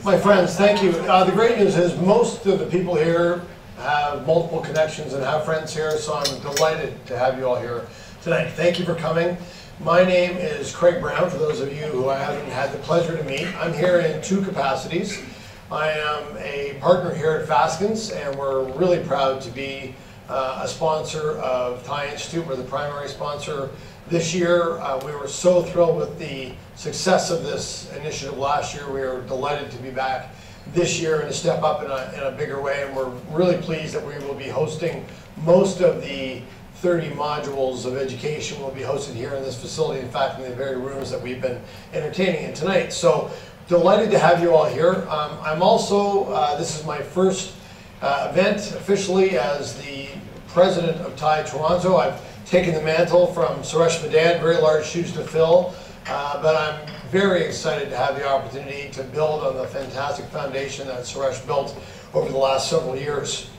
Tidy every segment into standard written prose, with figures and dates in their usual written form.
My friends, thank you. The great news is most of the people here have multiple connections and have friends here, so I'm delighted to have you all here tonight. Thank you for coming. My name is Craig Brown, for those of you who I haven't had the pleasure to meet. I'm here in two capacities. I am a partner here at Faskins, and we're really proud to be a sponsor of TiE Institute. We're the primary sponsor this year. We were so thrilled with the success of this initiative last year. We are delighted to be back this year and to step up in a bigger way, and we're really pleased that we will be hosting most of the 30 modules of education will be hosted here in this facility, in fact in the very rooms that we've been entertaining in tonight. So delighted to have you all here. I'm also, this is my first event officially as the president of TiE Toronto. I've taken the mantle from Suresh Madan, very large shoes to fill, but I'm very excited to have the opportunity to build on the fantastic foundation that Suresh built over the last several years.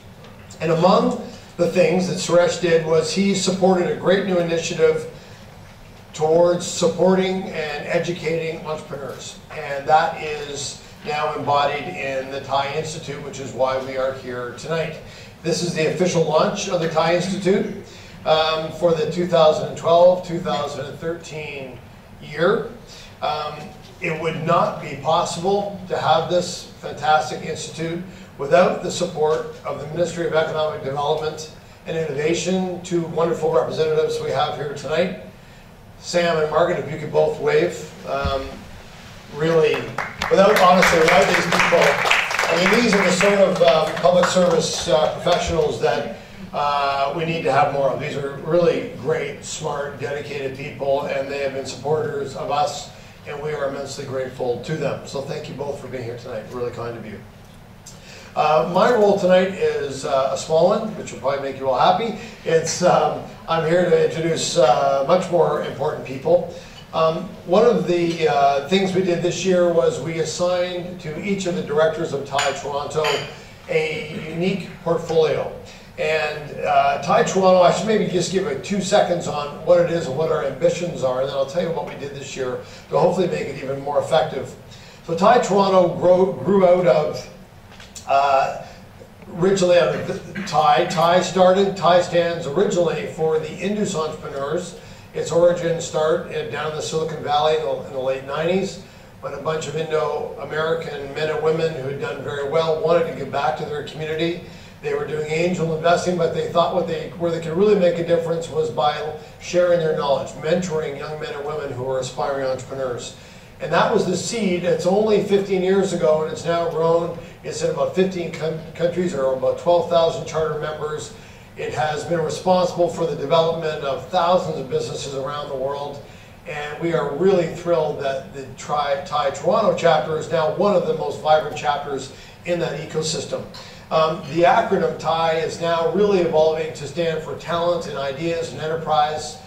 And among the things that Suresh did was he supported a great new initiative towards supporting and educating entrepreneurs. And that is now embodied in the TiE Institute, which is why we are here tonight. This is the official launch of the TiE Institute for the 2012-2013 year. It would not be possible to have this fantastic institute without the support of the Ministry of Economic Development and Innovation, two wonderful representatives we have here tonight. Sam and Margaret, if you could both wave. Really, honestly, without these people, I mean, these are the sort of public service professionals that we need to have more of. These are really great, smart, dedicated people, and they have been supporters of us, and we are immensely grateful to them. So thank you both for being here tonight. Really kind of you. My role tonight is a small one, which will probably make you all happy. It's I'm here to introduce much more important people. One of the things we did this year was we assigned to each of the directors of TiE Toronto a unique portfolio. And TiE Toronto, I should maybe just give it 2 seconds on what it is and what our ambitions are, and then I'll tell you what we did this year to hopefully make it even more effective. So TiE Toronto grew out of originally out of TiE. TiE stands originally for the Indus entrepreneurs. Its origins start down in the Silicon Valley in the late 90s, when a bunch of Indo-American men and women who had done very well wanted to give back to their community. They were doing angel investing, but they thought where they could really make a difference was by sharing their knowledge, mentoring young men and women who were aspiring entrepreneurs. And that was the seed. It's only 15 years ago, and it's now grown. It's in about 15 countries, or about 12,000 charter members. It has been responsible for the development of thousands of businesses around the world. And we are really thrilled that the TiE Toronto chapter is now one of the most vibrant chapters in that ecosystem. The acronym TiE is now really evolving to stand for talent and ideas and enterprise.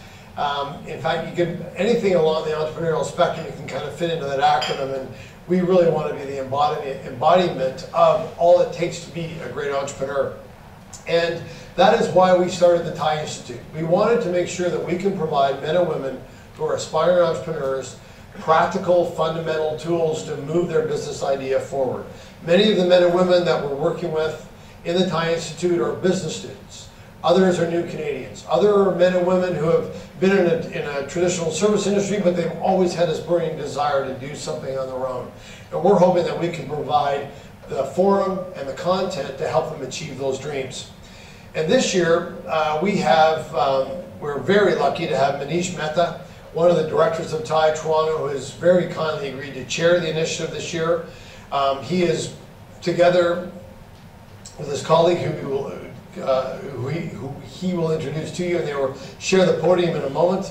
In fact, anything along the entrepreneurial spectrum, you can kind of fit into that acronym, and we really want to be the embodiment of all it takes to be a great entrepreneur. And that is why we started the TiE Institute. We wanted to make sure that we can provide men and women who are aspiring entrepreneurs practical, fundamental tools to move their business idea forward. Many of the men and women that we're working with in the TiE Institute are business students. Others are new Canadians. Other men and women who have been in a traditional service industry, but they've always had this burning desire to do something on their own. And we're hoping that we can provide the forum and the content to help them achieve those dreams. And this year, we're very lucky to have Manish Mehta, one of the directors of TiE Toronto, who has very kindly agreed to chair the initiative this year. He is together with his colleague who he will introduce to you, and they will share the podium in a moment.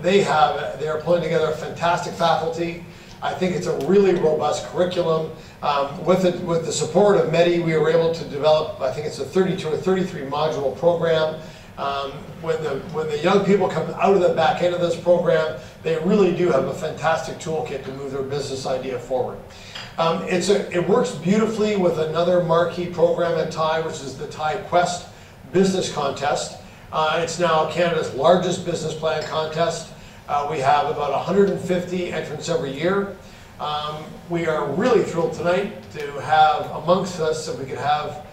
They are pulling together a fantastic faculty. I think it's a really robust curriculum. With the support of METI, we were able to develop, I think it's a 32 or 33 module program. When the young people come out of the back end of this program, they really do have a fantastic toolkit to move their business idea forward. It works beautifully with another marquee program at TiE, which is the TiE Quest Business Contest. It's now Canada's largest business plan contest. We have about 150 entrants every year. We are really thrilled tonight to have amongst us, so we could have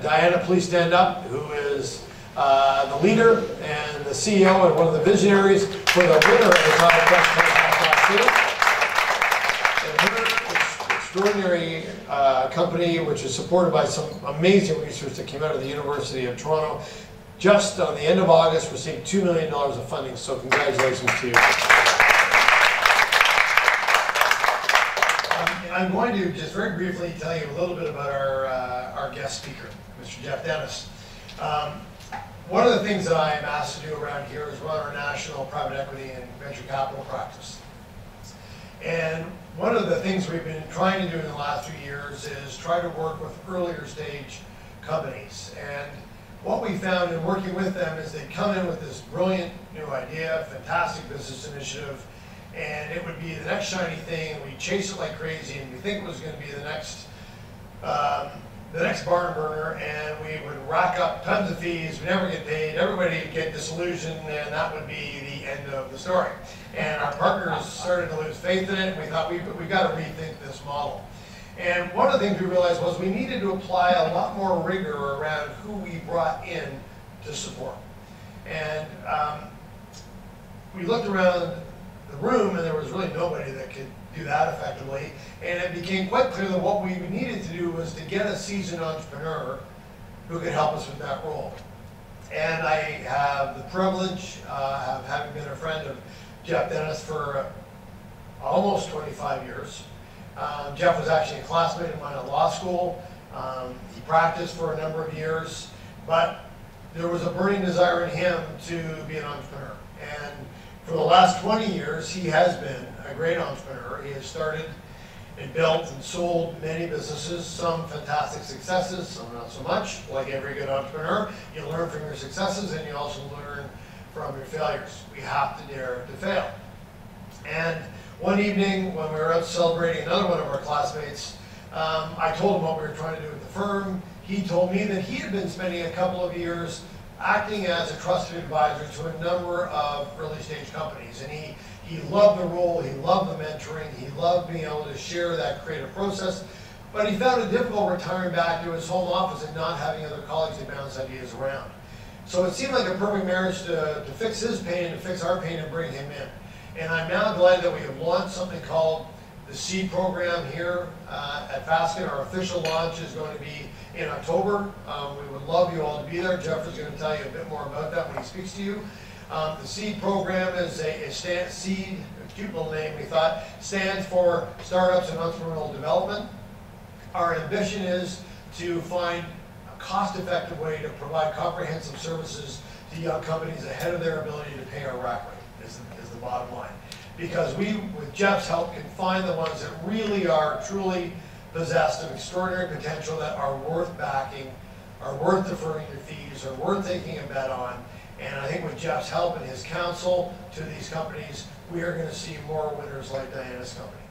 Diana, please stand up, who is the leader and the CEO and one of the visionaries for the winner of the TiE Quest last year. And her extraordinary company, which is supported by some amazing research that came out of the University of Toronto, just on the end of August received $2 million of funding, so congratulations to you. I'm going to just very briefly tell you a little bit about our guest speaker, Mr. Jeff Dennis. One of the things that I am asked to do around here is run our national private equity and venture capital practice. And one of the things we've been trying to do in the last few years is try to work with earlier stage companies. And what we found in working with them is they come in with this brilliant new idea, fantastic business initiative, and it would be the next shiny thing, and we chase it like crazy, and we think it was going to be the next barn burner, and we would rack up tons of fees, we never get paid, everybody would get disillusioned, and that would be the end of the story. And our partners started to lose faith in it, and we thought we've got to rethink this model. And one of the things we realized was we needed to apply a lot more rigor around who we brought in to support. And we looked around the room, and there was really nobody that could do that effectively. And it became quite clear that what we needed to do was to get a seasoned entrepreneur who could help us with that role. And I have the privilege of having been a friend of Jeff Dennis for almost 25 years. Jeff was actually a classmate of mine at law school. He practiced for a number of years, but there was a burning desire in him to be an entrepreneur. And for the last 20 years, he has been a great entrepreneur. He has started and built and sold many businesses, some fantastic successes, some not so much. Like every good entrepreneur, you learn from your successes and you also learn from your failures. We have to dare to fail. And one evening when we were out celebrating another one of our classmates, I told him what we were trying to do with the firm. He told me that he had been spending a couple of years acting as a trusted advisor to a number of early stage companies. And he loved the role, he loved the mentoring, he loved being able to share that creative process, but he found it difficult retiring back to his home office and not having other colleagues to bounce ideas around. So it seemed like a perfect marriage to fix his pain, to fix our pain, and bring him in. And I'm now glad that we have launched something called the TiE program here at Fasken. Our official launch is going to be in October. We would love you all to be there. Jeff is going to tell you a bit more about that when he speaks to you. The TiE program is a TiE, a cute little name we thought, stands for Startups and Entrepreneurial Development. Our ambition is to find a cost-effective way to provide comprehensive services to young companies ahead of their ability to pay our rack rate, is the bottom line. Because we, with Jeff's help, can find the ones that really are truly possessed of extraordinary potential, that are worth backing, are worth deferring your fees, are worth taking a bet on. And I think with Jeff's help and his counsel to these companies, we are going to see more winners like Diana's company.